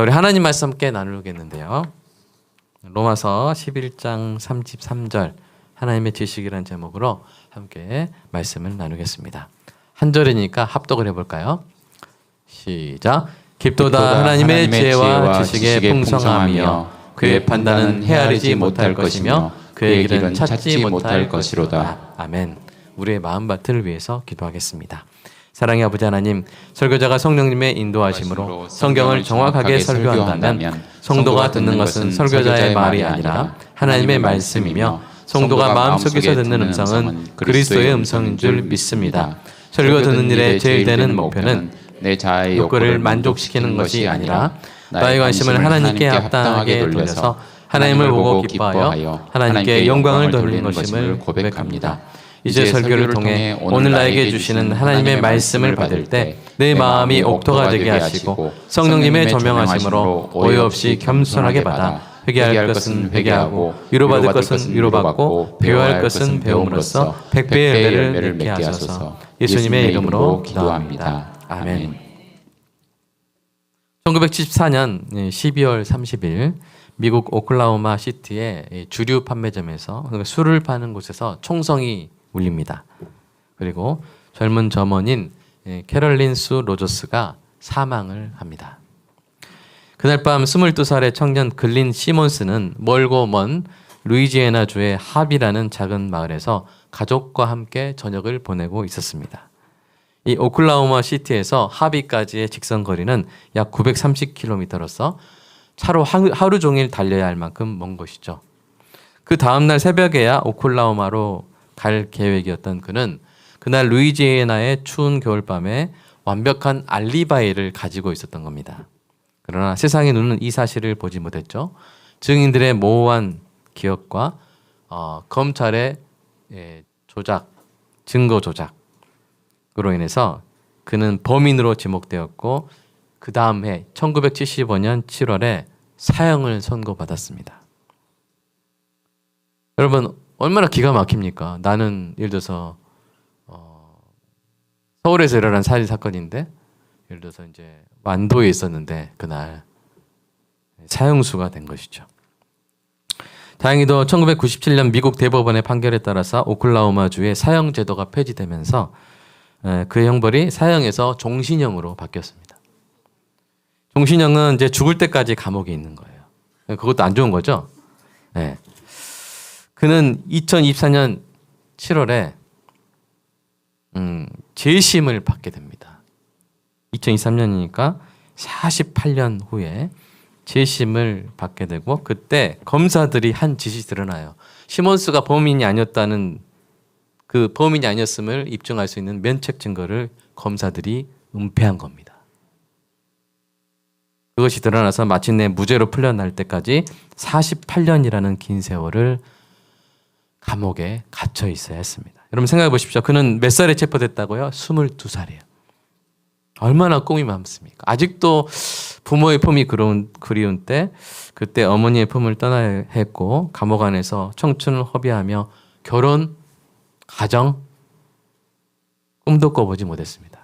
자, 우리 하나님 말씀 함께 나누겠는데요. 로마서 11장 33절 하나님의 지식이라는 제목으로 함께 말씀을 나누겠습니다. 한 절이니까 합독을 해볼까요? 시작. 깊도다 하나님의 지혜와 지식의 풍성함이여 그의 판단은 헤아리지 못할 것이며 그의 길은 찾지 못할 것이로다. 아멘. 우리의 마음밭을 위해서 기도하겠습니다. 사랑의 아버지 하나님, 설교자가 성령님의 인도하심으로 성경을 정확하게 설교한다면 성도가 듣는 것은 설교자의 말이 아니라 하나님의 말씀이며 성도가 마음속에서 듣는 음성은 그리스도의 음성인 줄 믿습니다. 설교 듣는 일에 제일 되는 목표는 내 자아의 욕구를 만족시키는 것이 아니라 나의 관심을 하나님께 합당하게 돌려서 하나님을 보고 기뻐하여 하나님께 영광을 돌리는 것임을 고백합니다. 이제 설교를 통해 오늘 나에게 주시는 하나님의 말씀을 받을 때 내 마음이 옥토가 되게 하시고 성령님의 조명하심으로 오해 없이 겸손하게 받아 회개할 것은 회개하고 위로받을 것은 위로받고 배워할 것은 배움으로써 백배의 은혜를 맺게 하소서. 예수님의 이름으로 기도합니다. 아멘. 1974년 12월 30일 미국 오클라호마 시티의 주류 판매점에서, 그러니까 술을 파는 곳에서 총성이 울립니다. 그리고 젊은 점원인 캐럴린 수 로저스가 사망을 합니다. 그날 밤 22살의 청년 글린 시몬스는 멀고 먼 루이지애나주의 합이라는 작은 마을에서 가족과 함께 저녁을 보내고 있었습니다. 이 오클라호마 시티에서 합이까지의 직선 거리는 약 930km로서 차로 하루 종일 달려야 할 만큼 먼 곳이죠. 그 다음날 새벽에야 오클라호마로 갈 계획이었던 그는 그날 루이지애나의 추운 겨울밤에 완벽한 알리바이를 가지고 있었던 겁니다. 그러나 세상의 눈은 이 사실을 보지 못했죠. 증인들의 모호한 기억과 검찰의 조작, 증거 조작으로 인해서 그는 범인으로 지목되었고 그 다음 해 1975년 7월에 사형을 선고받았습니다. 여러분 얼마나 기가 막힙니까? 나는 예를 들어서 서울에서 일어난 살인 사건인데 예를 들어서 이제 완도에 있었는데 그날 사형수가 된 것이죠. 다행히도 1997년 미국 대법원의 판결에 따라서 오클라호마주의 사형 제도가 폐지되면서 그 형벌이 사형에서 종신형으로 바뀌었습니다. 종신형은 이제 죽을 때까지 감옥에 있는 거예요. 그것도 안 좋은 거죠. 네. 그는 2024년 7월에 재심을 받게 됩니다. 2023년이니까 48년 후에 재심을 받게 되고 그때 검사들이 한 짓이 드러나요. 시몬스가 범인이 아니었다는 그 범인이 아니었음을 입증할 수 있는 면책 증거를 검사들이 은폐한 겁니다. 그것이 드러나서 마침내 무죄로 풀려날 때까지 48년이라는 긴 세월을 감옥에 갇혀 있어야 했습니다. 여러분 생각해 보십시오. 그는 몇 살에 체포됐다고요? 22살이에요. 얼마나 꿈이 많습니까? 아직도 부모의 품이 그리운 때 그때 어머니의 품을 떠나야 했고 감옥 안에서 청춘을 허비하며 결혼, 가정, 꿈도 꿔보지 못했습니다.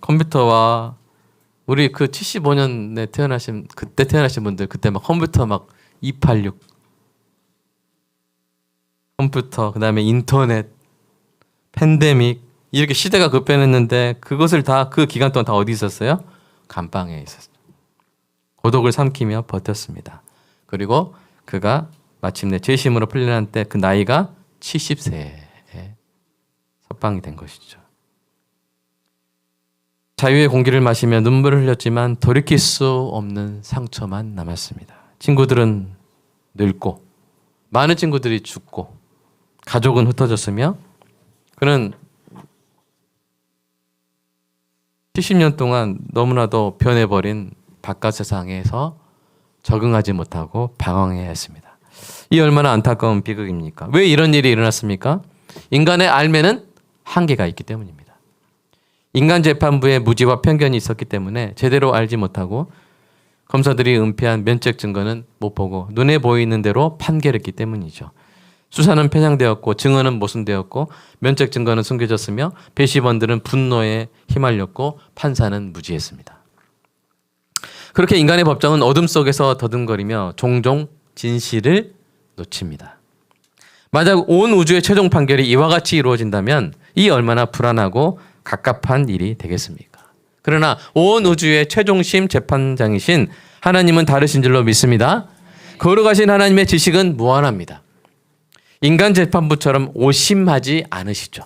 컴퓨터와 우리 그 75년에 그때 태어나신 분들 그때 막 컴퓨터 막 286 컴퓨터, 그 다음에 인터넷, 팬데믹 이렇게 시대가 급변했는데 그것을 다 그 기간 동안 다 어디 있었어요? 감방에 있었어요. 고독을 삼키며 버텼습니다. 그리고 그가 마침내 재심으로 풀려난 때 그 나이가 70세에 석방이 된 것이죠. 자유의 공기를 마시며 눈물을 흘렸지만 돌이킬 수 없는 상처만 남았습니다. 친구들은 늙고 많은 친구들이 죽고 가족은 흩어졌으며 그는 70년 동안 너무나도 변해버린 바깥 세상에서 적응하지 못하고 방황해야 했습니다. 이 얼마나 안타까운 비극입니까? 왜 이런 일이 일어났습니까? 인간의 알매는 한계가 있기 때문입니다. 인간 재판부에 무지와 편견이 있었기 때문에 제대로 알지 못하고 검사들이 은폐한 면책 증거는 못 보고 눈에 보이는 대로 판결했기 때문이죠. 수사는 편향되었고 증언은 모순되었고 면책 증거는 숨겨졌으며 배심원들은 분노에 휘말렸고 판사는 무지했습니다. 그렇게 인간의 법정은 어둠 속에서 더듬거리며 종종 진실을 놓칩니다. 만약 온 우주의 최종 판결이 이와 같이 이루어진다면 이 얼마나 불안하고 갑갑한 일이 되겠습니까? 그러나 온 우주의 최종심 재판장이신 하나님은 다르신 줄로 믿습니다. 거룩하신 하나님의 지식은 무한합니다. 인간 재판부처럼 오심하지 않으시죠.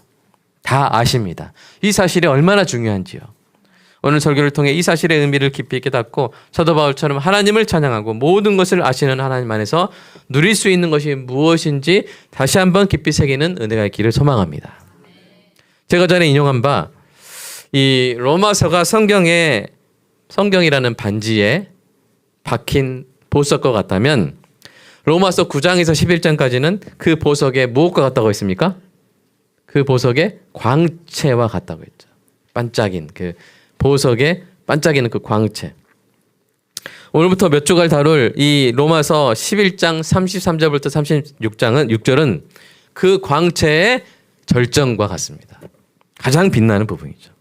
다 아십니다. 이 사실이 얼마나 중요한지요. 오늘 설교를 통해 이 사실의 의미를 깊이 깨닫고 사도 바울처럼 하나님을 찬양하고 모든 것을 아시는 하나님 안에서 누릴 수 있는 것이 무엇인지 다시 한번 깊이 새기는 은혜가 있기를 소망합니다. 제가 전에 인용한 바 이 로마서가 성경이라는 반지에 박힌 보석과 같다면 로마서 9장에서 11장까지는 그 보석에 무엇과 같다고 했습니까? 그 보석의 광채와 같다고 했죠. 반짝인 그 보석에 반짝이는 그 광채. 오늘부터 몇 주간 다룰 이 로마서 11장 33절부터 36절은 그 광채의 절정과 같습니다. 가장 빛나는 부분이죠.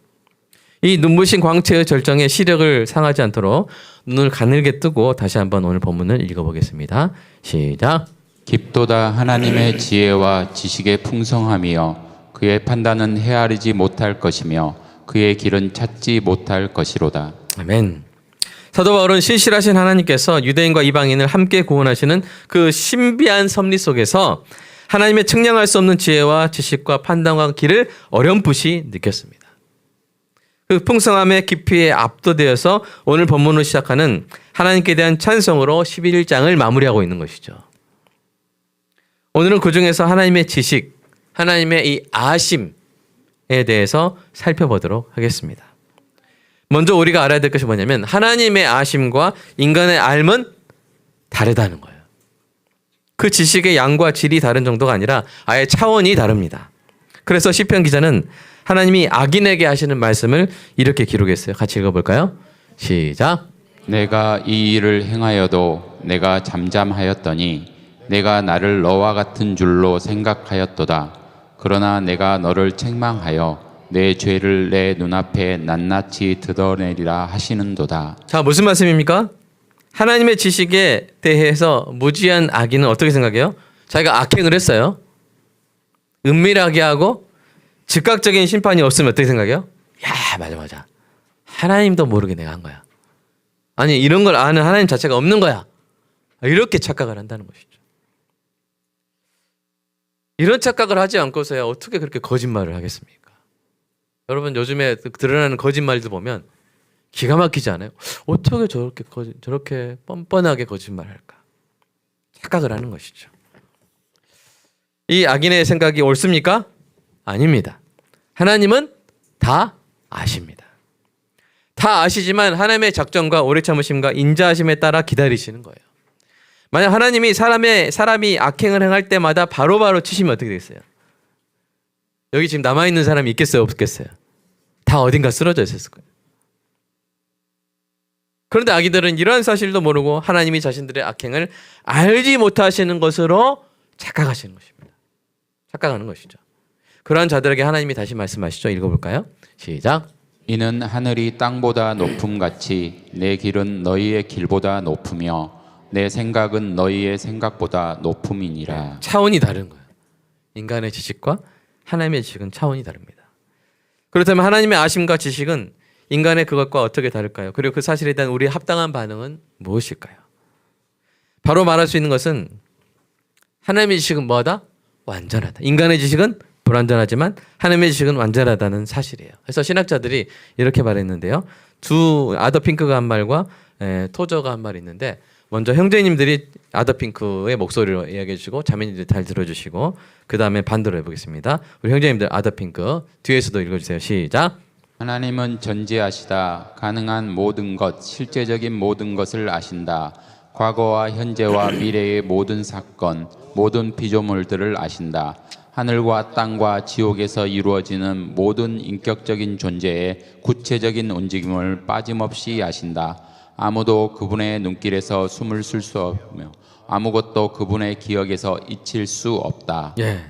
이 눈부신 광채의 절정에 시력을 상하지 않도록 눈을 가늘게 뜨고 다시 한번 오늘 본문을 읽어보겠습니다. 시작. 깊도다 하나님의 지혜와 지식의 풍성함이여 그의 판단은 헤아리지 못할 것이며 그의 길은 찾지 못할 것이로다. 아멘. 사도 바울은 신실하신 하나님께서 유대인과 이방인을 함께 구원하시는 그 신비한 섭리 속에서 하나님의 측량할 수 없는 지혜와 지식과 판단과 길을 어렴풋이 느꼈습니다. 그 풍성함의 깊이에 압도되어서 오늘 본문을 시작하는 하나님께 대한 찬송으로 11장을 마무리하고 있는 것이죠. 오늘은 그중에서 하나님의 지식, 하나님의 이 아심에 대해서 살펴보도록 하겠습니다. 먼저 우리가 알아야 될 것이 뭐냐면 하나님의 아심과 인간의 알은 다르다는 거예요. 그 지식의 양과 질이 다른 정도가 아니라 아예 차원이 다릅니다. 그래서 시편 기자는 하나님이 악인에게 하시는 말씀을 이렇게 기록했어요. 같이 읽어볼까요? 시작. 내가 이 일을 행하여도 내가 잠잠하였더니 내가 나를 너와 같은 줄로 생각하였도다. 그러나 내가 너를 책망하여 내 죄를 내 눈앞에 낱낱이 드러내리라 하시는도다. 자, 무슨 말씀입니까? 하나님의 지식에 대해서 무지한 악인은 어떻게 생각해요? 자기가 악행을 했어요. 은밀하게 하고 즉각적인 심판이 없으면 어떻게 생각해요? 야, 맞아. 하나님도 모르게 내가 한 거야. 아니, 이런 걸 아는 하나님 자체가 없는 거야. 이렇게 착각을 한다는 것이죠. 이런 착각을 하지 않고서야 어떻게 그렇게 거짓말을 하겠습니까? 여러분 요즘에 드러나는 거짓말들 보면 기가 막히지 않아요? 어떻게 저렇게 뻔뻔하게 거짓말을 할까? 착각을 하는 것이죠. 이 악인의 생각이 옳습니까? 아닙니다. 하나님은 다 아십니다. 다 아시지만 하나님의 작정과 오래 참으심과 인자하심에 따라 기다리시는 거예요. 만약 하나님이 사람이 악행을 행할 때마다 바로바로 치시면 어떻게 되겠어요? 여기 지금 남아있는 사람이 있겠어요? 없겠어요? 다 어딘가 쓰러져 있었을 거예요. 그런데 아기들은 이러한 사실도 모르고 하나님이 자신들의 악행을 알지 못하시는 것으로 착각하시는 것입니다. 착각하는 것이죠. 그러한 자들에게 하나님이 다시 말씀하시죠. 읽어볼까요? 시작. 이는 하늘이 땅보다 높음같이 내 길은 너희의 길보다 높으며 내 생각은 너희의 생각보다 높음이니라. 차원이 다른 거예요. 인간의 지식과 하나님의 지식은 차원이 다릅니다. 그렇다면 하나님의 아심과 지식은 인간의 그것과 어떻게 다를까요? 그리고 그 사실에 대한 우리의 합당한 반응은 무엇일까요? 바로 말할 수 있는 것은 하나님의 지식은 뭐하다? 완전하다. 인간의 지식은 불완전하지만 하나님의 지식은 완전하다는 사실이에요. 그래서 신학자들이 이렇게 말했는데요. 아더핑크가 한 말과 토저가 한 말이 있는데 먼저 형제님들이 아더핑크의 목소리로 이야기해 주시고 자매님들이 잘 들어주시고 그 다음에 반대로 해보겠습니다. 우리 형제님들 아더핑크 뒤에서도 읽어주세요. 시작. 하나님은 전지하시다. 가능한 모든 것, 실제적인 모든 것을 아신다. 과거와 현재와 미래의 모든 사건, 모든 피조물들을 아신다. 하늘과 땅과 지옥에서 이루어지는 모든 인격적인 존재의 구체적인 움직임을 빠짐없이 아신다. 아무도 그분의 눈길에서 숨을 쉴 수 없며 아무것도 그분의 기억에서 잊힐 수 없다. 예.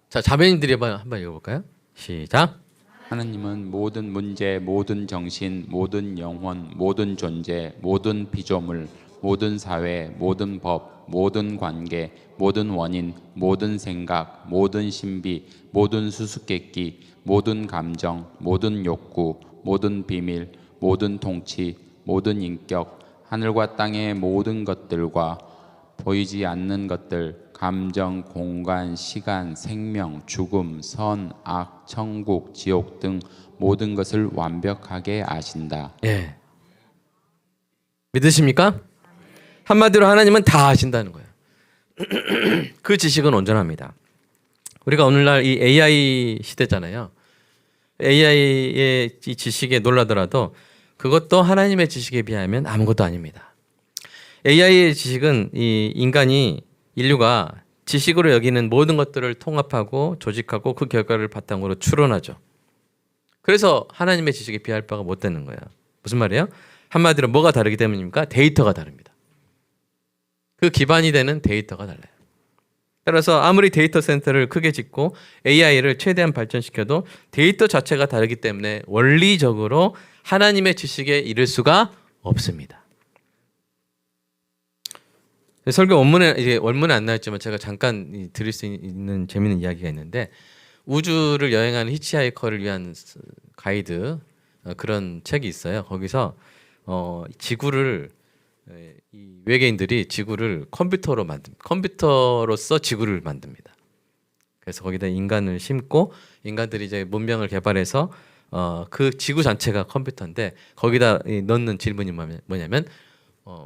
자, 자매님들이 한번 읽어볼까요? 시작. 하느님은 모든 문제, 모든 정신, 모든 영혼, 모든 존재, 모든 피조물, 모든 사회, 모든 법, 모든 관계, 모든 원인, 모든 생각, 모든 신비, 모든 수수께끼, 모든 감정, 모든 욕구, 모든 비밀, 모든 통치, 모든 인격, 하늘과 땅의 모든 것들과 보이지 않는 것들, 감정, 공간, 시간, 생명, 죽음, 선, 악, 천국, 지옥 등 모든 것을 완벽하게 아신다. 예. 믿으십니까? 한마디로 하나님은 다 아신다는 거예요. 그 지식은 온전합니다. 우리가 오늘날 이 AI 시대잖아요. AI의 이 지식에 놀라더라도 그것도 하나님의 지식에 비하면 아무것도 아닙니다. AI의 지식은 이 인류가 지식으로 여기는 모든 것들을 통합하고 조직하고 그 결과를 바탕으로 추론하죠. 그래서 하나님의 지식에 비할 바가 못 되는 거예요. 무슨 말이에요? 한마디로 뭐가 다르기 때문입니까? 데이터가 다릅니다. 그 기반이 되는 데이터가 달라요. 따라서 아무리 데이터 센터를 크게 짓고 AI를 최대한 발전시켜도 데이터 자체가 다르기 때문에 원리적으로 하나님의 지식에 이를 수가 없습니다. 설교 원문에 이제 원문에 안 나왔지만 제가 잠깐 드릴 수 있는 재미있는 이야기가 있는데 우주를 여행하는 히치하이커를 위한 가이드 그런 책이 있어요. 거기서 지구를 이 외계인들이 지구를 컴퓨터로서 지구를 만듭니다. 그래서 거기다 인간을 심고 인간들이 이제 문명을 개발해서 그 지구 자체가 컴퓨터인데 거기다 넣는 질문이 뭐냐면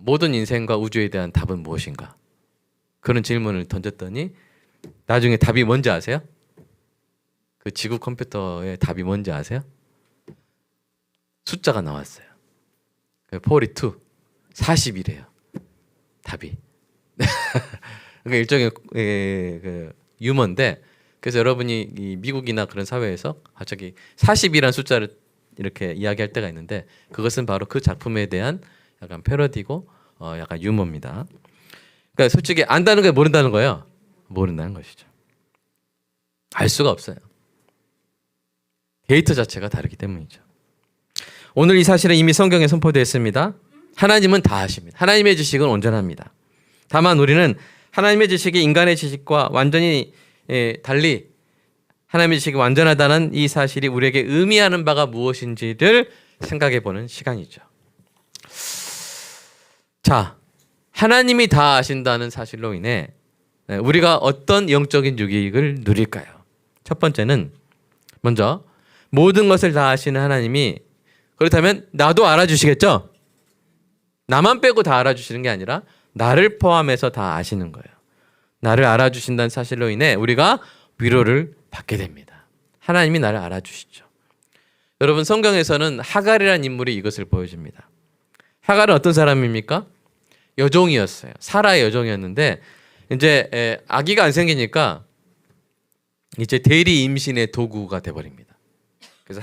모든 인생과 우주에 대한 답은 무엇인가? 그런 질문을 던졌더니 나중에 답이 뭔지 아세요? 그 지구 컴퓨터의 답이 뭔지 아세요? 숫자가 나왔어요. 42, 40이래요. 답이. 그러니까 일종의 그 유머인데 그래서 여러분이 이 미국이나 그런 사회에서 갑자기 40이라는 숫자를 이렇게 이야기할 때가 있는데 그것은 바로 그 작품에 대한 약간 패러디고 약간 유머입니다. 그러니까 솔직히 안다는 게 모른다는 거예요. 모른다는 것이죠. 알 수가 없어요. 데이터 자체가 다르기 때문이죠. 오늘 이 사실은 이미 성경에 선포되어 있습니다. 하나님은 다 아십니다. 하나님의 지식은 온전합니다. 다만 우리는 하나님의 지식이 인간의 지식과 완전히 달리 하나님의 지식이 완전하다는 이 사실이 우리에게 의미하는 바가 무엇인지를 생각해 보는 시간이죠. 자, 하나님이 다 아신다는 사실로 인해 우리가 어떤 영적인 유익을 누릴까요? 첫 번째는 먼저 모든 것을 다 아시는 하나님이 그렇다면 나도 알아주시겠죠? 나만 빼고 다 알아주시는 게 아니라 나를 포함해서 다 아시는 거예요. 나를 알아주신다는 사실로 인해 우리가 위로를 받게 됩니다. 하나님이 나를 알아주시죠. 여러분 성경에서는 하갈이라는 인물이 이것을 보여줍니다. 하갈은 어떤 사람입니까? 여종이었어요. 사라의 여종이었는데 이제 아기가 안 생기니까 이제 대리 임신의 도구가 돼버립니다. 그래서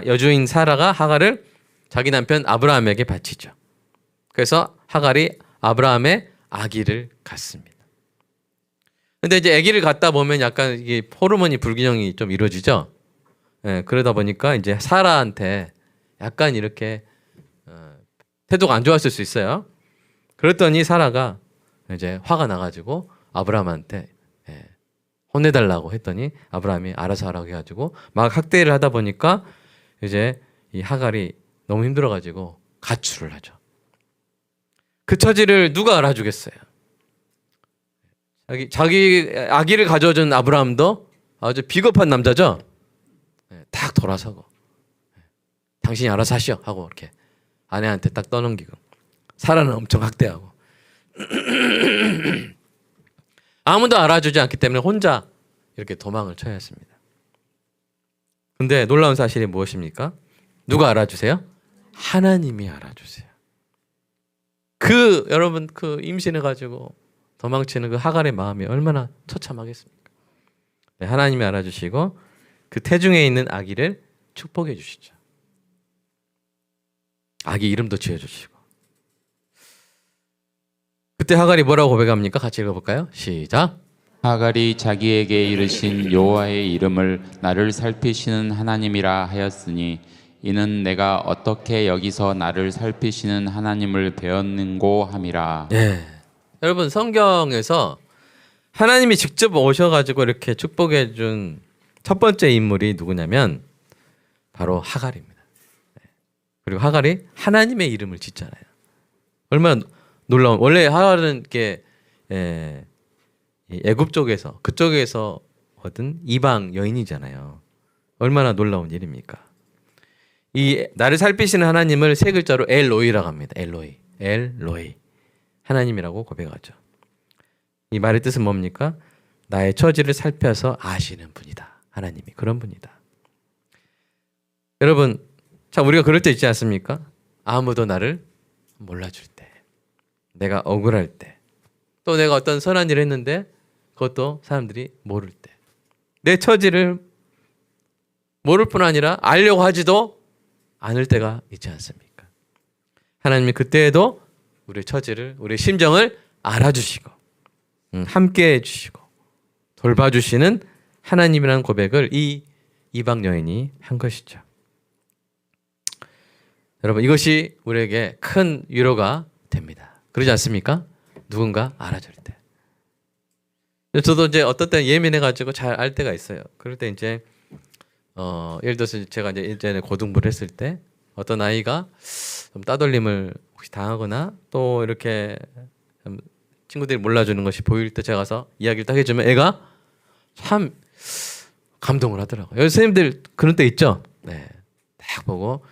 여주인 사라가 하갈을 자기 남편 아브라함에게 바치죠. 그래서 하갈이 아브라함의 아기를 갖습니다. 근데 이제 아기를 갖다 보면 약간 이게 호르몬이 불균형이 좀 이루어지죠. 그러다 보니까 이제 사라한테 약간 이렇게 태도가 안 좋았을 수 있어요. 그랬더니 사라가 이제 화가 나가지고 아브라함한테 혼내달라고 했더니 아브라함이 알아서 하라고 해가지고 막 학대를 하다 보니까 이제 이 하갈이 너무 힘들어가지고 가출을 하죠. 그 처지를 누가 알아주겠어요? 자기 아기를 가져준 아브라함도 아주 비겁한 남자죠. 딱 돌아서고 당신이 알아서 하시오 하고 이렇게 아내한테 딱 떠넘기고 사라는 엄청 학대하고 아무도 알아주지 않기 때문에 혼자 이렇게 도망을 쳐야 했습니다. 근데 놀라운 사실이 무엇입니까? 누가 알아주세요? 하나님이 알아주세요. 여러분 임신해가지고 도망치는 그 하갈의 마음이 얼마나 처참하겠습니까? 네, 하나님이 알아주시고 그 태중에 있는 아기를 축복해 주시죠. 아기 이름도 지어주시고. 그때 하갈이 뭐라고 고백합니까? 같이 읽어볼까요? 시작. 하갈이 자기에게 이르신 여호와의 이름을 나를 살피시는 하나님이라 하였으니 이는 내가 어떻게 여기서 나를 살피시는 하나님을 배웠는고 함이라. 예. 여러분 성경에서 하나님이 직접 오셔가지고 이렇게 축복해 준 첫 번째 인물이 누구냐면 바로 하갈입니다. 그리고 하갈이 하나님의 이름을 짓잖아요. 얼마나 놀라운. 원래 하갈은 이렇게 이 애굽 쪽에서 그쪽에서 얻은 이방 여인이잖아요. 얼마나 놀라운 일입니까? 이 나를 살피시는 하나님을 세 글자로 엘로이라고 합니다. 엘로이, 엘로이. 하나님이라고 고백하죠. 이 말의 뜻은 뭡니까? 나의 처지를 살펴서 아시는 분이다. 하나님이 그런 분이다. 여러분, 참 우리가 그럴 때 있지 않습니까? 아무도 나를 몰라줄 때, 내가 억울할 때, 또 내가 어떤 선한 일을 했는데 그것도 사람들이 모를 때, 내 처지를 모를 뿐 아니라 알려고 하지도 않을 때가 있지 않습니까? 하나님이 그때에도 우리의 처지를, 우리의 심정을 알아주시고 함께해 주시고 돌봐주시는 하나님이라는 고백을 이 이방 여인이 한 것이죠. 여러분 이것이 우리에게 큰 위로가 됩니다. 그러지 않습니까? 누군가 알아줄 때. 저도 이제 어떤 때는 예민해가지고 잘 알 때가 있어요. 그럴 때 이제 예를 들어서 제가 이제 예전에 고등부를 했을 때 어떤 아이가 좀 따돌림을 혹시 당하거나 또 이렇게 좀 친구들이 몰라주는 것이 보일 때 제가 가서 이야기를 딱 해주면 애가 참 감동을 하더라고요. 여기 선생님들 그런 때 있죠? 네, 딱 보고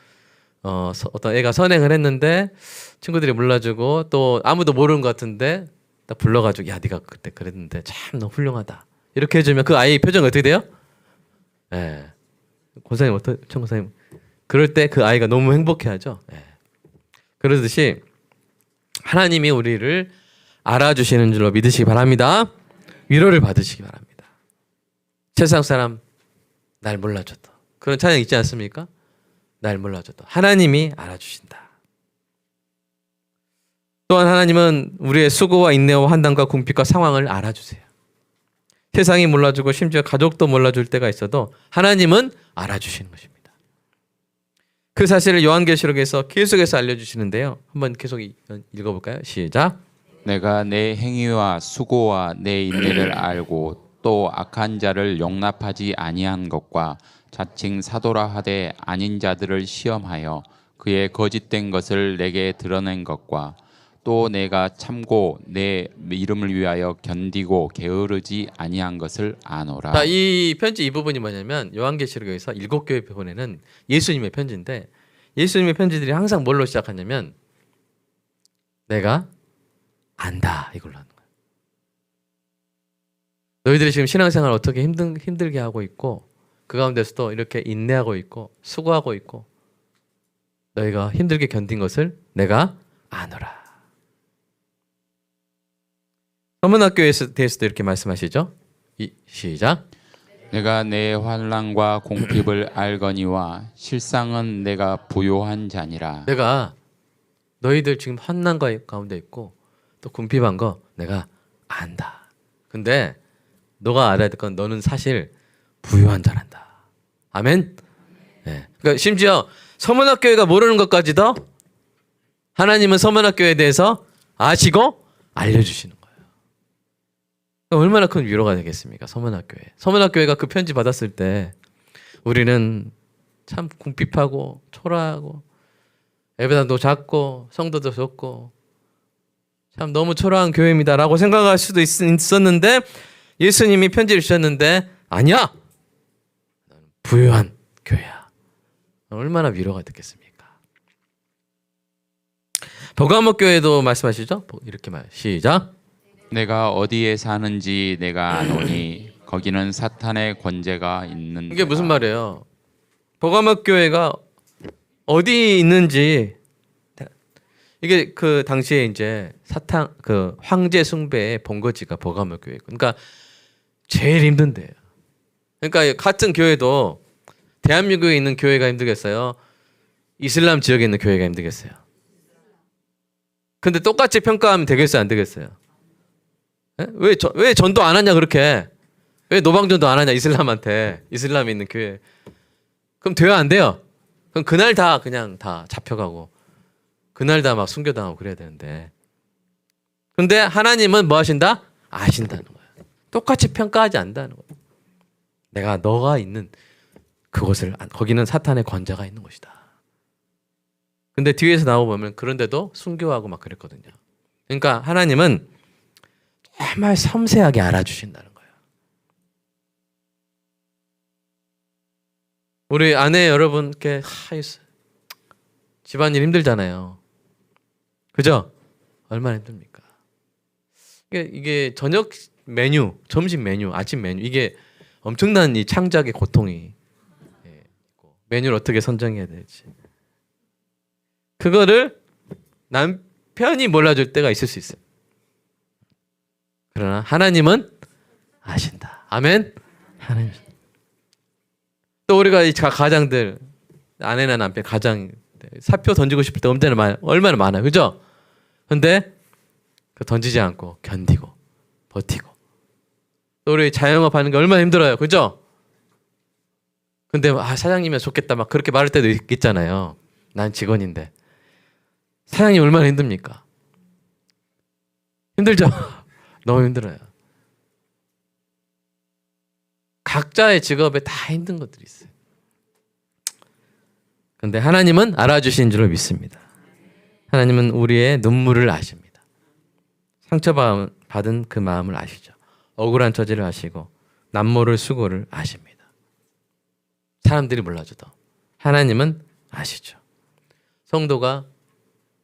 어떤 애가 선행을 했는데 친구들이 몰라주고 또 아무도 모르는 것 같은데 딱 불러가지고 야 네가 그때 그랬는데 참 너 훌륭하다 이렇게 해주면 그 아이의 표정이 어떻게 돼요? 네. 권사님 청권사님 그럴 때 그 아이가 너무 행복해하죠. 네. 그러듯이 하나님이 우리를 알아주시는 줄로 믿으시기 바랍니다. 위로를 받으시기 바랍니다. 세상 사람 날 몰라줘도 그런 찬양 있지 않습니까? 날 몰라줘도 하나님이 알아주신다. 또한 하나님은 우리의 수고와 인내와 환난과 궁핍과 상황을 알아주세요. 세상이 몰라주고 심지어 가족도 몰라줄 때가 있어도 하나님은 알아주시는 것입니다. 그 사실을 요한계시록에서 계속해서 알려주시는데요. 한번 계속 읽어볼까요? 시작. 내가 내 행위와 수고와 내 인내를 알고 또 악한 자를 용납하지 아니한 것과 자칭 사도라 하되 아닌 자들을 시험하여 그의 거짓된 것을 내게 드러낸 것과 또 내가 참고 내 이름을 위하여 견디고 게으르지 아니한 것을 아노라. 자, 이 편지 이 부분이 뭐냐면 요한계시록에서 7교회 보내는 예수님의 편지인데 예수님의 편지들이 항상 뭘로 시작하냐면 내가 안다 이걸로 하는 거예요. 너희들이 지금 신앙생활 어떻게 힘들게 하고 있고 그 가운데서도 이렇게 인내하고 있고 수고하고 있고 너희가 힘들게 견딘 것을 내가 아노라. 서문학교에 대해서도 이렇게 말씀하시죠. 시작. 내가 내 환난과 공핍을 알거니와 실상은 내가 부요한 자니라. 내가 너희들 지금 환난 가운데 있고 또 궁핍한 거 내가 안다. 근데 너가 알아야 될 건 너는 사실 부유한 자란다. 아멘. 네. 그러니까 심지어 서문학교회가 모르는 것까지도 하나님은 서문학교회에 대해서 아시고 알려주시는 거예요. 얼마나 큰 위로가 되겠습니까? 서문학교회. 서문학교회가 그 편지 받았을 때 우리는 참 궁핍하고 초라하고 예배당도 작고 성도도 적고 참 너무 초라한 교회입니다라고 생각할 수도 있었는데 예수님이 편지를 주셨는데 아니야. 부유한 교회야. 얼마나 위로가 됐겠습니까? 버가모 교회도 말씀하시죠? 이렇게 시작. 내가 어디에 사는지 내가 아노니 거기는 사탄의 권세가 있는. 이게 무슨 말이에요? 버가모 교회가 어디 있는지 이게 그 당시에 이제 사탄 그 황제 숭배의 본거지가 버가모 교회고, 그러니까 제일 힘든 데예요. 그러니까 같은 교회도 대한민국에 있는 교회가 힘들겠어요? 이슬람 지역에 있는 교회가 힘들겠어요? 근데 똑같이 평가하면 되겠어요? 안 되겠어요? 왜 전도 안 하냐 그렇게? 왜 노방전도 안 하냐 이슬람한테? 이슬람에 있는 교회. 그럼 돼요 안 돼요? 그럼 그날 다 그냥 다 잡혀가고 그날 다 막 순교당하고 그래야 되는데. 근데 하나님은 뭐 하신다? 아신다는 거야. 똑같이 평가하지 않는다는 거야. 내가 너가 있는 그곳을 거기는 사탄의 권자가 있는 곳이다. 근데 뒤에서 나오면 그런데도 순교하고 막 그랬거든요. 그러니까 하나님은 정말 섬세하게 알아주신다는 거예요. 우리 아내 여러분께 집안일 힘들잖아요. 그죠? 얼마나 힘듭니까? 이게 저녁 메뉴, 점심 메뉴, 아침 메뉴 이게 엄청난 이 창작의 고통이 있고 메뉴를 어떻게 선정해야 될지 그거를 남편이 몰라줄 때가 있을 수 있어요. 그러나 하나님은 아신다. 아멘. 하나님. 또 우리가 이 가장들 아내나 남편 가장 사표 던지고 싶을 때 얼마나 많아요. 그죠? 근데 그 던지지 않고 견디고 버티고 또 우리 자영업 하는 게 얼마나 힘들어요. 그죠? 근데 사장님이 좋겠다 막 그렇게 말할 때도 있잖아요. 난 직원인데 사장님 얼마나 힘듭니까? 힘들죠? 너무 힘들어요. 각자의 직업에 다 힘든 것들이 있어요. 근데 하나님은 알아주신 줄로 믿습니다. 하나님은 우리의 눈물을 아십니다. 상처받은 그 마음을 아시죠. 억울한 처지를 아시고 남모를 수고를 아십니다. 사람들이 몰라줘도 하나님은 아시죠. 성도가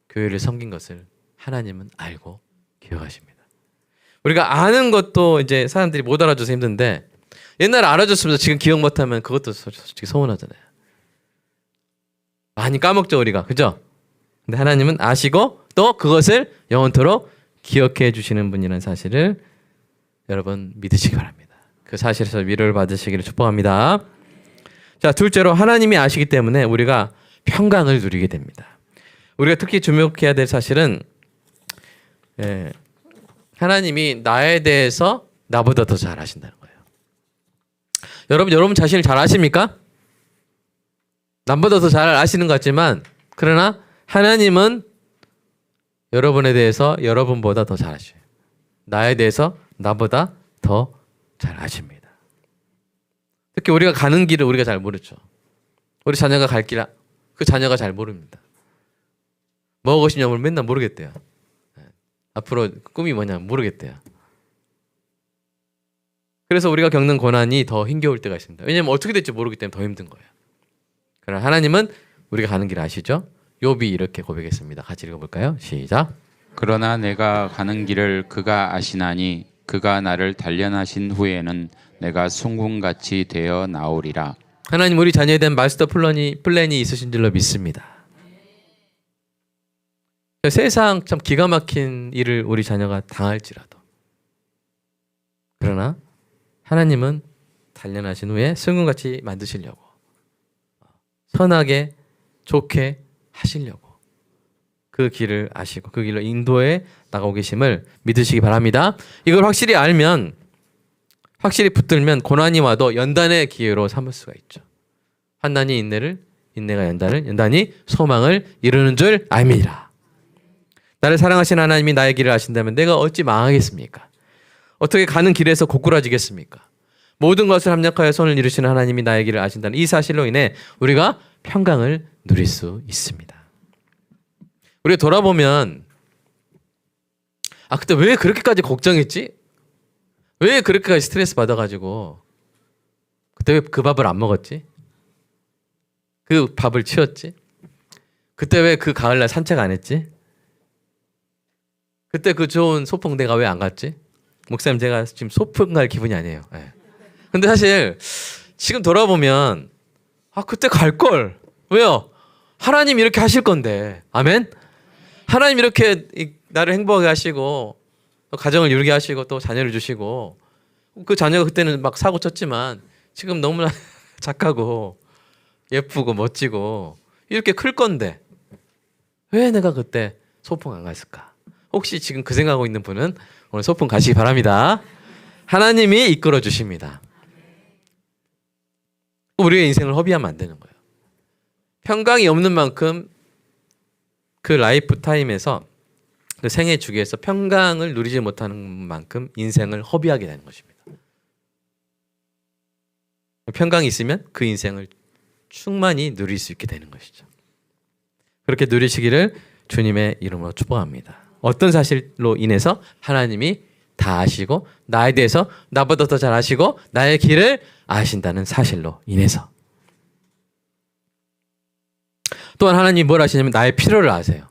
교회를 섬긴 것을 하나님은 알고 기억하십니다. 우리가 아는 것도 이제 사람들이 못 알아줘서 힘든데 옛날에 알아줬으면서 지금 기억 못하면 그것도 솔직히 서운하잖아요. 많이 까먹죠 우리가. 그죠? 근데 하나님은 아시고 또 그것을 영원토록 기억해 주시는 분이라는 사실을 여러분 믿으시기 바랍니다. 그 사실에서 위로를 받으시기를 축복합니다. 자, 둘째로 하나님이 아시기 때문에 우리가 평강을 누리게 됩니다. 우리가 특히 주목해야 될 사실은 하나님이 나에 대해서 나보다 더 잘 아신다는 거예요. 여러분 자신을 잘 아십니까? 남보다 더 잘 아시는 것 같지만 그러나 하나님은 여러분에 대해서 여러분보다 더 잘 아셔요. 나에 대해서 나보다 더 잘 아십니다. 특히 우리가 가는 길을 우리가 잘 모르죠. 우리 자녀가 갈 길 그 자녀가 잘 모릅니다. 뭐하고 싶냐면 맨날 모르겠대요. 앞으로 꿈이 뭐냐 모르겠대요. 그래서 우리가 겪는 고난이 더 힘겨울 때가 있습니다. 왜냐하면 어떻게 될지 모르기 때문에 더 힘든 거예요. 그러나 하나님은 우리가 가는 길 아시죠? 욥이 이렇게 고백했습니다. 같이 읽어볼까요? 시작. 그러나 내가 가는 길을 그가 아시나니 그가 나를 단련하신 후에는 내가 순금같이 되어 나오리라. 하나님 우리 자녀에 대한 마스터 플랜이 있으신 줄로 믿습니다. 세상 참 기가 막힌 일을 우리 자녀가 당할지라도 그러나 하나님은 단련하신 후에 순금같이 만드시려고 선하게 좋게 하시려고 그 길을 아시고 그 길로 인도해 나가고 계심을 믿으시기 바랍니다. 이걸 확실히 알면 확실히 붙들면 고난이 와도 연단의 기회로 삼을 수가 있죠. 환난이 인내를 인내가 연단을 연단이 소망을 이루는 줄 알미라. 나를 사랑하신 하나님이 나의 길을 아신다면 내가 어찌 망하겠습니까? 어떻게 가는 길에서 고꾸라지겠습니까? 모든 것을 합력하여 손을 이루시는 하나님이 나의 길을 아신다는 이 사실로 인해 우리가 평강을 누릴 수 있습니다. 우리가 돌아보면 그때 왜 그렇게까지 걱정했지? 왜 그렇게까지 스트레스 받아가지고 그때 왜 그 밥을 안 먹었지? 그 밥을 치웠지? 그때 왜 그 가을날 산책 안 했지? 그때 그 좋은 소풍 내가 왜 안 갔지? 목사님 제가 지금 소풍 갈 기분이 아니에요. 네. 근데 사실 지금 돌아보면 그때 갈 걸. 왜요? 하나님 이렇게 하실 건데. 아멘? 하나님 이렇게 나를 행복하게 하시고 가정을 이루게 하시고 또 자녀를 주시고 그 자녀가 그때는 막 사고 쳤지만 지금 너무나 착하고 예쁘고 멋지고 이렇게 클 건데 왜 내가 그때 소풍 안 갔을까? 혹시 지금 그 생각하고 있는 분은 오늘 소풍 가시기 바랍니다. 하나님이 이끌어 주십니다. 우리의 인생을 허비하면 안 되는 거예요. 평강이 없는 만큼 그 라이프 타임에서 그 생애 주기에서 평강을 누리지 못하는 만큼 인생을 허비하게 되는 것입니다. 평강이 있으면 그 인생을 충만히 누릴 수 있게 되는 것이죠. 그렇게 누리시기를 주님의 이름으로 축복합니다. 어떤 사실로 인해서 하나님이 다 아시고 나에 대해서 나보다 더 잘 아시고 나의 길을 아신다는 사실로 인해서. 또한 하나님이 뭘 아시냐면 나의 필요를 아세요.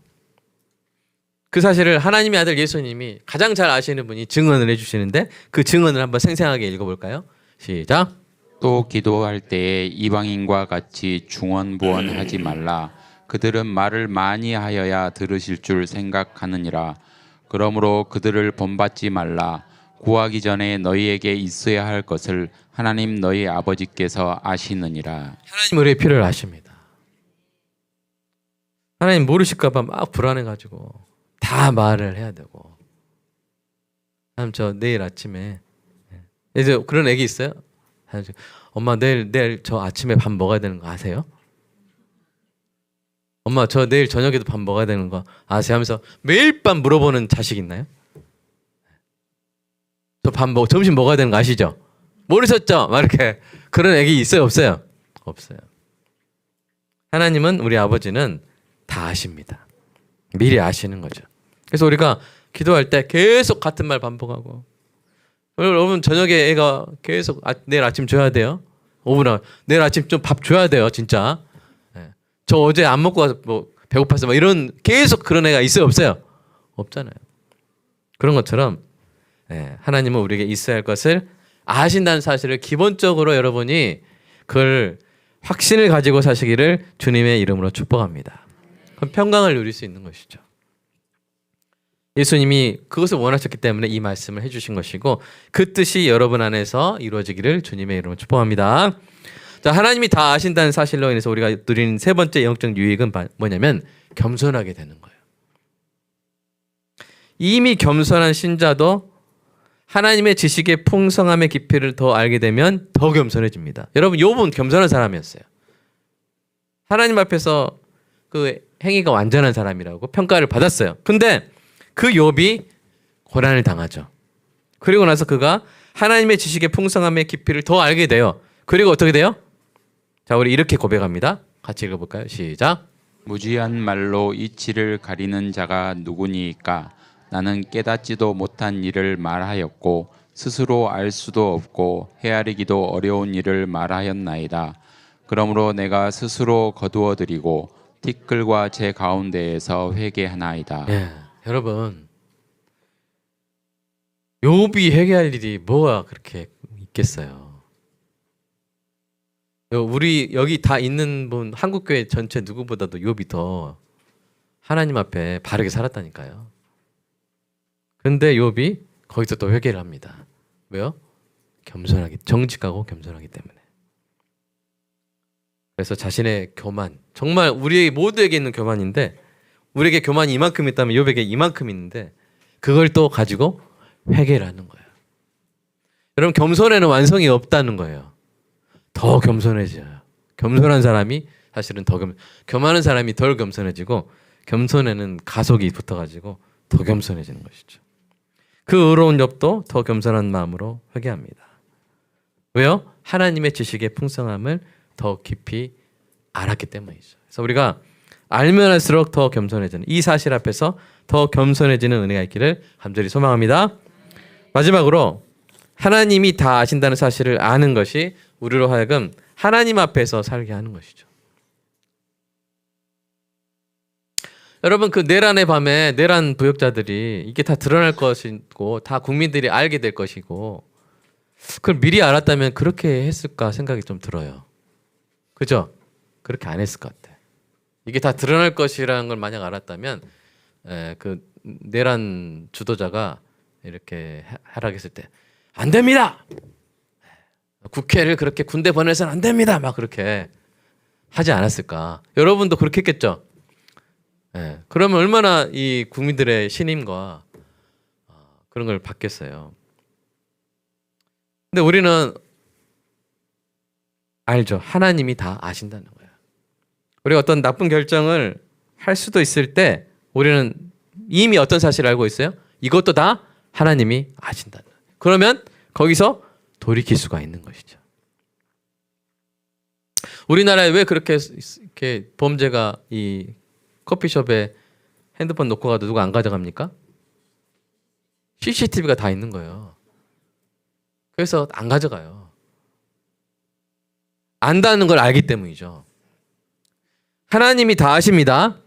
그 사실을 하나님의 아들 예수님이 가장 잘 아시는 분이 증언을 해주시는데 그 증언을 한번 생생하게 읽어볼까요? 시작. 또 기도할 때에 이방인과 같이 중언부언하지 말라. 그들은 말을 많이 하여야 들으실 줄 생각하느니라. 그러므로 그들을 본받지 말라. 구하기 전에 너희에게 있어야 할 것을 하나님 너희 아버지께서 아시느니라. 하나님 우리의 필요를 아십니다. 하나님 모르실까 봐 막 불안해가지고 다 말을 해야 되고. 하나님 저 내일 아침에 이제 그런 애기 있어요? 엄마 내일 저 아침에 밥 먹어야 되는 거 아세요? 엄마 저 내일 저녁에도 밥 먹어야 되는 거 아세요? 하면서 매일 밤 물어보는 자식 있나요? 저 점심 먹어야 되는 거 아시죠? 모르셨죠? 막 이렇게 그런 애기 있어요? 없어요? 없어요. 하나님은 우리 아버지는 다 아십니다. 미리 아시는 거죠. 그래서 우리가 기도할 때 계속 같은 말 반복하고 여러분 저녁에 애가 계속 내일 아침 줘야 돼요. 5분 내일 아침 좀 밥 줘야 돼요. 진짜. 저 어제 안 먹고 와서 뭐 배고파서 막 이런 계속 그런 애가 있어요? 없어요? 없잖아요. 그런 것처럼 하나님은 우리에게 있어야 할 것을 아신다는 사실을 기본적으로 여러분이 그걸 확신을 가지고 사시기를 주님의 이름으로 축복합니다. 그럼 평강을 누릴 수 있는 것이죠. 예수님이 그것을 원하셨기 때문에 이 말씀을 해주신 것이고 그 뜻이 여러분 안에서 이루어지기를 주님의 이름으로 축복합니다. 자, 하나님이 다 아신다는 사실로 인해서 우리가 누리는 세 번째 영적 유익은 뭐냐면 겸손하게 되는 거예요. 이미 겸손한 신자도 하나님의 지식의 풍성함의 깊이를 더 알게 되면 더 겸손해집니다. 여러분 욥은 겸손한 사람이었어요. 하나님 앞에서 그 행위가 완전한 사람이라고 평가를 받았어요. 근데 그 욥이 고난을 당하죠. 그리고 나서 그가 하나님의 지식의 풍성함의 깊이를 더 알게 돼요. 그리고 어떻게 돼요? 자, 우리 이렇게 고백합니다. 같이 읽어볼까요? 시작. 무지한 말로 이치를 가리는 자가 누구니까? 나는 깨닫지도 못한 일을 말하였고 스스로 알 수도 없고 헤아리기도 어려운 일을 말하였나이다. 그러므로 내가 스스로 거두어드리고 티끌과 제 가운데에서 회개하나이다. 여러분 욥이 회개할 일이 뭐가 그렇게 있겠어요? 우리 여기 다 있는 분 한국교회 전체 누구보다도 욥이 더 하나님 앞에 바르게 살았다니까요. 그런데 욥이 거기서 또 회개를 합니다. 왜요? 겸손하기, 정직하고 겸손하기 때문에. 그래서 자신의 교만, 정말 우리 모두에게 있는 교만인데 우리에게 교만이 이만큼 있다면 욥에게 이만큼 있는데 그걸 또 가지고 회개를 하는 거예요. 여러분 겸손에는 완성이 없다는 거예요. 더 겸손해져요. 겸손한 사람이 사실은 더 교만한 사람이 덜 겸손해지고 겸손에는 가속이 붙어가지고 더 겸손해지는 것이죠. 그 의로운 욥도 더 겸손한 마음으로 회개합니다. 왜요? 하나님의 지식의 풍성함을 더 깊이 알았기 때문이죠. 그래서 우리가 알면 할수록 더 겸손해지는 이 사실 앞에서 더 겸손해지는 은혜가 있기를 간절히 소망합니다. 마지막으로 하나님이 다 아신다는 사실을 아는 것이 우리로 하여금 하나님 앞에서 살게 하는 것이죠. 여러분 그 내란의 밤에 내란 부역자들이 이게 다 드러날 것이고 다 국민들이 알게 될 것이고 그걸 미리 알았다면 그렇게 했을까 생각이 좀 들어요. 그죠? 그렇게 안 했을 것 같아. 이게 다 드러날 것이라는 걸 만약 알았다면 그 내란 주도자가 이렇게 하락했을 때 안 됩니다. 국회를 그렇게 군대 보내서는 안 됩니다. 막 그렇게 하지 않았을까. 여러분도 그렇게 했겠죠. 그러면 얼마나 이 국민들의 신임과 그런 걸 받겠어요. 근데 우리는 알죠. 하나님이 다 아신다는 거예요. 우리가 어떤 나쁜 결정을 할 수도 있을 때 우리는 이미 어떤 사실을 알고 있어요? 이것도 다 하나님이 아신다는 거예요. 그러면 거기서 돌이킬 수가 있는 것이죠. 우리나라에 왜 그렇게 이렇게 범죄가 이 커피숍에 핸드폰 놓고 가도 누가 안 가져갑니까? CCTV가 다 있는 거예요. 그래서 안 가져가요. 안다는 걸 알기 때문이죠. 하나님이 다 아십니다.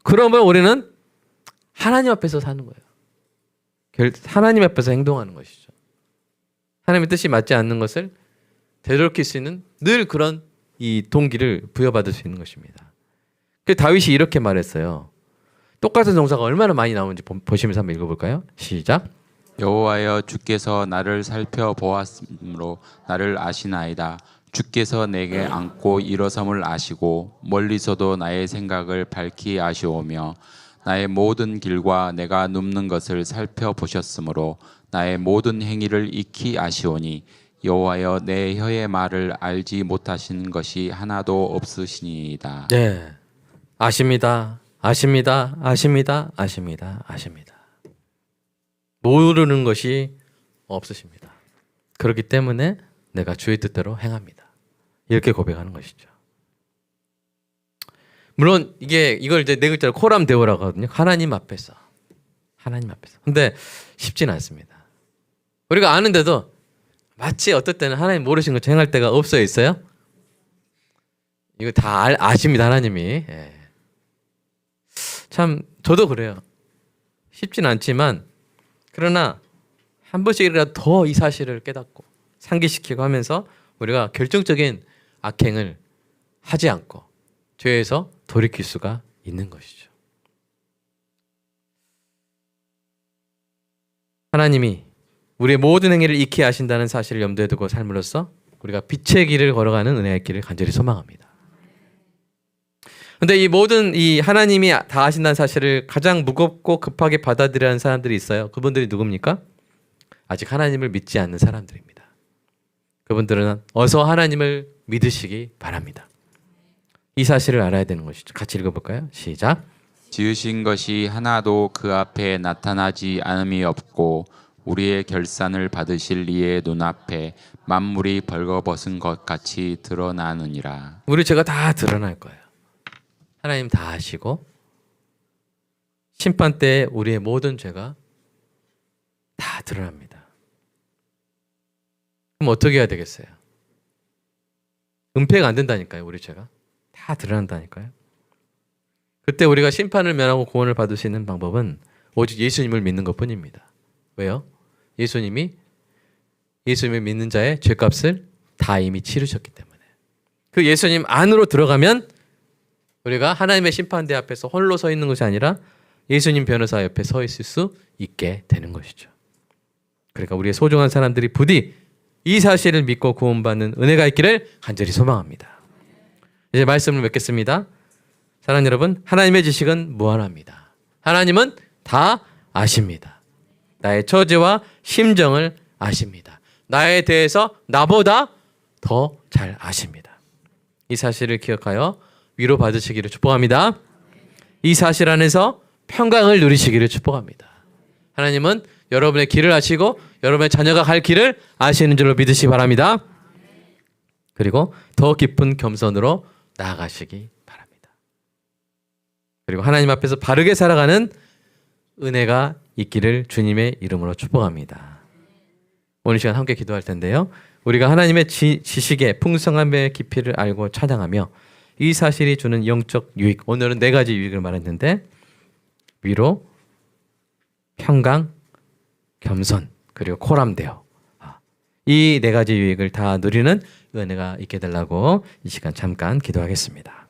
그러면 우리는 하나님 앞에서 사는 거예요. 하나님 앞에서 행동하는 것이죠. 하나님의 뜻이 맞지 않는 것을 되돌릴 수 있는 늘 그런 이 동기를 부여받을 수 있는 것입니다. 그래서 다윗이 이렇게 말했어요. 똑같은 동사가 얼마나 많이 나오는지 보시면서 한번 읽어볼까요? 시작. 여호와여 주께서 나를 살펴보았으므로 나를 아시나이다. 주께서 내게 앉고 일어섬을 아시고 멀리서도 나의 생각을 밝히 아시오며 나의 모든 길과 내가 눕는 것을 살펴보셨으므로 나의 모든 행위를 익히 아시오니 여호와여 내 혀의 말을 알지 못하신 것이 하나도 없으시니이다. 네, 아십니다. 아십니다. 아십니다. 아십니다. 아십니다. 모르는 것이 없으십니다. 그렇기 때문에 내가 주의 뜻대로 행합니다. 이렇게 고백하는 것이죠. 물론 이걸 이제 네 글자로 코람 데오라고 하거든요. 하나님 앞에서. 하나님 앞에서. 근데 쉽지는 않습니다. 우리가 아는데도 마치 어떨 때는 하나님 모르신 걸 행할 때가 없어요, 있어요? 이거 다 아십니다, 하나님이. 예. 참 저도 그래요. 쉽진 않지만 그러나 한 번씩이라도 더 이 사실을 깨닫고 상기시키고 하면서 우리가 결정적인 악행을 하지 않고 죄에서 돌이킬 수가 있는 것이죠. 하나님이 우리의 모든 행위를 익히 아신다는 사실을 염두에 두고 삶으로써 우리가 빛의 길을 걸어가는 은혜의 길을 간절히 소망합니다. 근데 이 모든 이 하나님이 다 아신다는 사실을 가장 무겁고 급하게 받아들여야 하는 사람들이 있어요. 그분들이 누굽니까? 아직 하나님을 믿지 않는 사람들입니다. 그분들은 어서 하나님을 믿으시기 바랍니다. 이 사실을 알아야 되는 것이죠. 같이 읽어볼까요? 시작. 지으신 것이 하나도 그 앞에 나타나지 않음이 없고 우리의 결산을 받으실 이의 눈앞에 만물이 벌거벗은 것 같이 드러나느니라. 우리 죄가 다 드러날 거예요. 하나님 다 아시고 심판 때에 우리의 모든 죄가 다 드러납니다. 그럼 어떻게 해야 되겠어요? 은폐가 안 된다니까요. 우리 죄가 다 드러난다니까요. 그때 우리가 심판을 면하고 구원을 받을 수 있는 방법은 오직 예수님을 믿는 것뿐입니다. 왜요? 예수님을 믿는 자의 죄값을 다 이미 치르셨기 때문에. 그 예수님 안으로 들어가면 우리가 하나님의 심판대 앞에서 홀로 서 있는 것이 아니라 예수님 변호사 옆에 서 있을 수 있게 되는 것이죠. 그러니까 우리의 소중한 사람들이 부디 이 사실을 믿고 구원받는 은혜가 있기를 간절히 소망합니다. 이제 말씀을 맺겠습니다. 사랑하는 여러분, 하나님의 지식은 무한합니다. 하나님은 다 아십니다. 나의 처지와 심정을 아십니다. 나에 대해서 나보다 더 잘 아십니다. 이 사실을 기억하여 위로받으시기를 축복합니다. 이 사실 안에서 평강을 누리시기를 축복합니다. 하나님은 여러분의 길을 아시고 여러분의 자녀가 갈 길을 아시는 줄로 믿으시기 바랍니다. 그리고 더 깊은 겸손으로 나아가시기 바랍니다. 그리고 하나님 앞에서 바르게 살아가는 은혜가 있기를 주님의 이름으로 축복합니다. 오늘 시간 함께 기도할 텐데요. 우리가 하나님의 지식의 풍성함의 깊이를 알고 찬양하며 이 사실이 주는 영적 유익, 오늘은 4가지 유익을 말했는데 위로, 평강, 겸손, 그리고 코람데오, 이 4가지 유익을 다 누리는 은혜가 있게 되려고 이 시간 잠깐 기도하겠습니다.